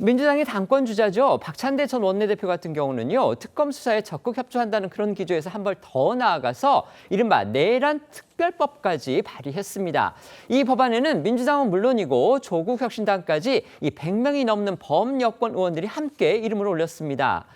민주당의 당권 주자죠. 박찬대 전 원내대표 같은 경우는요. 특검 수사에 적극 협조한다는 그런 기조에서 한 발 더 나아가서 이른바 내란 특별법까지 발의했습니다. 이 법안에는 민주당은 물론이고 조국 혁신당까지 이 100명이 넘는 범여권 의원들이 함께 이름을 올렸습니다.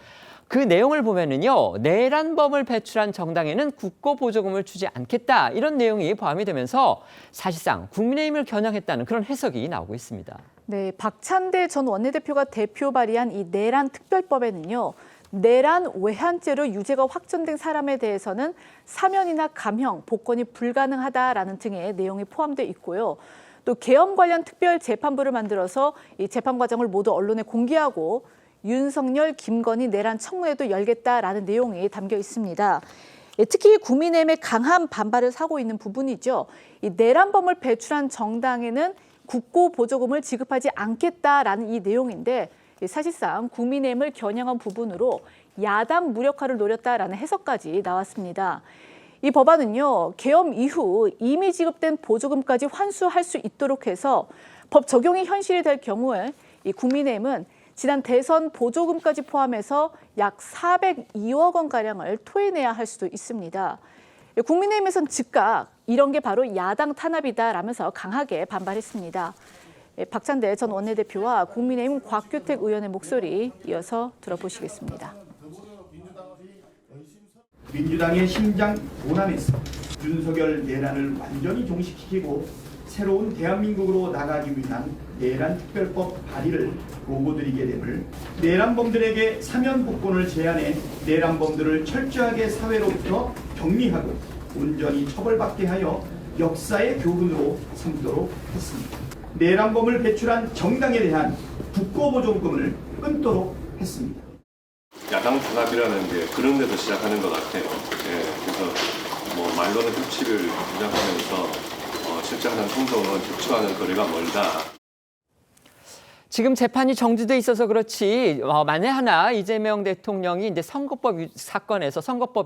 그 내용을 보면은요, 내란범을 배출한 정당에는 국고보조금을 주지 않겠다 이런 내용이 포함이 되면서 사실상 국민의힘을 겨냥했다는 그런 해석이 나오고 있습니다. 네, 박찬대 전 원내대표가 대표 발의한 이 내란 특별법에는요. 내란 외환죄로 유죄가 확정된 사람에 대해서는 사면이나 감형, 복권이 불가능하다라는 등의 내용이 포함되어 있고요. 또 계엄 관련 특별 재판부를 만들어서 이 재판 과정을 모두 언론에 공개하고 윤석열, 김건희 내란 청문회도 열겠다라는 내용이 담겨 있습니다. 특히 국민의힘의 강한 반발을 사고 있는 부분이죠. 이 내란범을 배출한 정당에는 국고보조금을 지급하지 않겠다라는 이 내용인데 사실상 국민의힘을 겨냥한 부분으로 야당 무력화를 노렸다라는 해석까지 나왔습니다. 이 법안은요, 계엄 이후 이미 지급된 보조금까지 환수할 수 있도록 해서 법 적용이 현실이 될 경우에 이 국민의힘은 지난 대선 보조금까지 포함해서 약 402억 원가량을 토해내야 할 수도 있습니다. 국민의힘에서는 즉각 이런 게 바로 야당 탄압이다라면서 강하게 반발했습니다. 박찬대 전 원내대표와 국민의힘 곽규택 의원의 목소리 이어서 들어보시겠습니다. 민주당의 심장 고난에서 윤석열 내란을 완전히 종식시키고 새로운 대한민국으로 나가기 위한 내란 특별법 발의를 보고드리게 됨을, 내란범들에게 사면 복권을 제한해 내란범들을 철저하게 사회로부터 격리하고 온전히 처벌받게 하여 역사의 교훈으로 삼도록 했습니다. 내란범을 배출한 정당에 대한 국고보조금을 끊도록 했습니다. 야당 탄압이라는 게 그런 데서 시작하는 것 같아요. 그래서 뭐 말로는 협치를 주장하면서 실제 하는 행동은 협치와는 거리가 멀다. 지금 재판이 정지돼 있어서 그렇지 만에 하나 이재명 대통령이 이제 선거법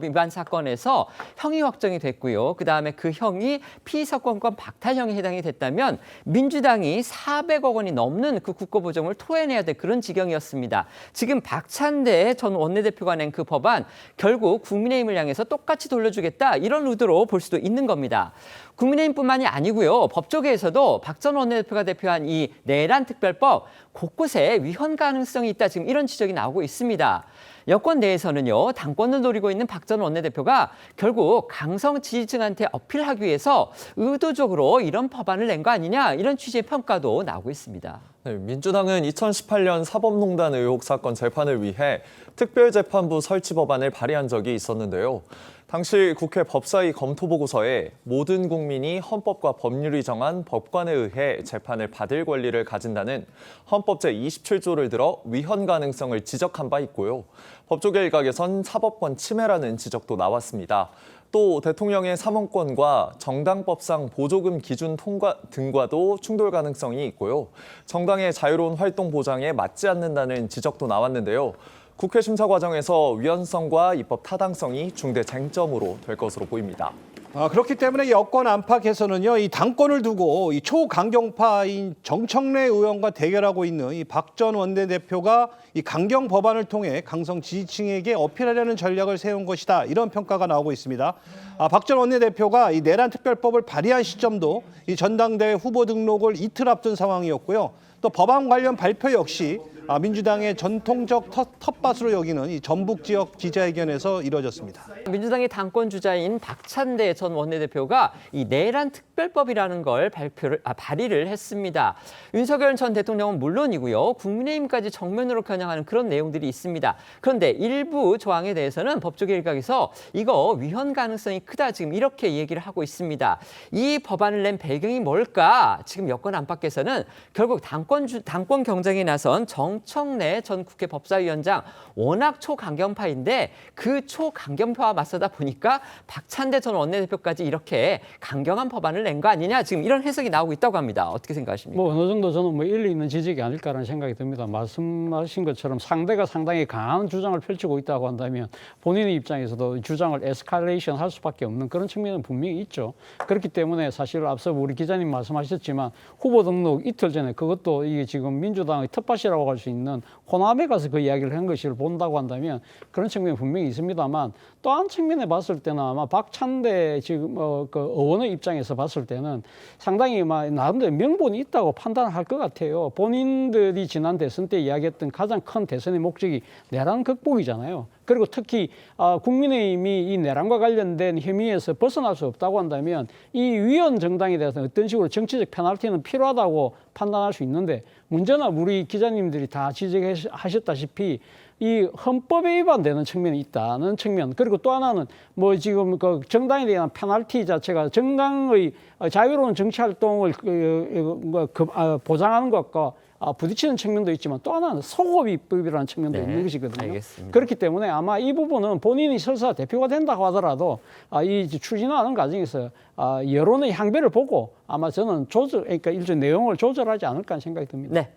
위반 사건에서 형이 확정이 됐고요. 그다음에 그 형이 피선거권 박탈형에 해당이 됐다면 민주당이 400억 원이 넘는 그 국고보조금을 토해내야 될 그런 지경이었습니다. 지금 박찬대 전 원내대표가 낸 그 법안 결국 국민의힘을 향해서 똑같이 돌려주겠다 이런 의도로 볼 수도 있는 겁니다. 국민의힘뿐만이 아니고요. 법조계에서도 박 전 원내대표가 대표한 이 내란 특별법 곳곳에 위헌 가능성이 있다. 지금 이런 지적이 나오고 있습니다. 여권 내에서는요. 당권을 노리고 있는 박 전 원내대표가 결국 강성 지지층한테 어필하기 위해서 의도적으로 이런 법안을 낸 거 아니냐 이런 취지의 평가도 나오고 있습니다. 네, 민주당은 2018년 사법농단 의혹 사건 재판을 위해 특별재판부 설치 법안을 발의한 적이 있었는데요. 당시 국회 법사위 검토보고서에 모든 국민이 헌법과 법률이 정한 법관에 의해 재판을 받을 권리를 가진다는 헌법 제27조를 들어 위헌 가능성을 지적한 바 있고요. 법조계 일각에선 사법권 침해라는 지적도 나왔습니다. 또 대통령의 사문권과 정당법상 보조금 기준 통과 등과도 충돌 가능성이 있고요. 정당의 자유로운 활동 보장에 맞지 않는다는 지적도 나왔는데요. 국회 심사 과정에서 위헌성과 입법 타당성이 중대 쟁점으로 될 것으로 보입니다. 그렇기 때문에 여권 안팎에서는요, 이 당권을 두고 이 초강경파인 정청래 의원과 대결하고 있는 이 박 전 원내대표가 이 강경 법안을 통해 강성 지지층에게 어필하려는 전략을 세운 것이다. 이런 평가가 나오고 있습니다. 박 전 원내대표가 이 내란 특별법을 발의한 시점도 이 전당대회 후보 등록을 이틀 앞둔 상황이었고요. 또 법안 관련 발표 역시 민주당의 전통적 텃밭으로 여기는 이 전북 지역 기자회견에서 이뤄졌습니다. 민주당의 당권 주자인 박찬대 전 원내대표가 이 내란 특별법이라는 걸 발의를 했습니다. 윤석열 전 대통령은 물론이고요. 국민의힘까지 정면으로 겨냥하는 그런 내용들이 있습니다. 그런데 일부 조항에 대해서는 법조계 일각에서 이거 위헌 가능성이 크다 지금 이렇게 얘기를 하고 있습니다. 이 법안을 낸 배경이 뭘까? 지금 여권 안팎에서는 결국 당권 경쟁에 나선 정청래 전 국회 법사위원장 워낙 초강경파인데 그 초강경파와 맞서다 보니까 박찬대 전 원내대표까지 이렇게 강경한 법안을 낸 거 아니냐 지금 이런 해석이 나오고 있다고 합니다. 어떻게 생각하십니까? 어느 정도 저는 일리 있는 지적이 아닐까라는 생각이 듭니다. 말씀하신 것처럼 상대가 상당히 강한 주장을 펼치고 있다고 한다면 본인의 입장에서도 주장을 에스컬레이션 할 수밖에 없는 그런 측면은 분명히 있죠. 그렇기 때문에 사실 앞서 우리 기자님 말씀하셨지만 후보 등록 이틀 전에 그것도 이게 지금 민주당의 텃밭이라고 할 수 수 있는 호남에 가서 그 이야기를 한 것을 본다고 한다면 그런 측면이 분명히 있습니다만 또 한 측면에 봤을 때는 아마 박찬대 지금 그 의원의 입장에서 봤을 때는 상당히 나름대로 명분이 있다고 판단할 것 같아요. 본인들이 지난 대선 때 이야기했던 가장 큰 대선의 목적이 내란 극복이잖아요. 그리고 특히 국민의힘이 이 내란과 관련된 혐의에서 벗어날 수 없다고 한다면 이 위원 정당에 대해서 어떤 식으로 정치적 페널티는 필요하다고 판단할 수 있는데 문제는 우리 기자님들이 다 지적하셨다시피 이 헌법에 위반되는 측면이 있다는 측면, 그리고 또 하나는 뭐 지금 그 정당에 대한 페널티 자체가 정당의 자유로운 정치 활동을 보장하는 것과 부딪히는 측면도 있지만 또 하나는 소급입법이라는 측면도 네, 있는 것이거든요. 알겠습니다. 그렇기 때문에 아마 이 부분은 본인이 설사 대표가 된다고 하더라도 이 추진하는 과정에서 여론의 향배를 보고 아마 저는 그러니까 일종의 내용을 조절하지 않을까 하는 생각이 듭니다. 네.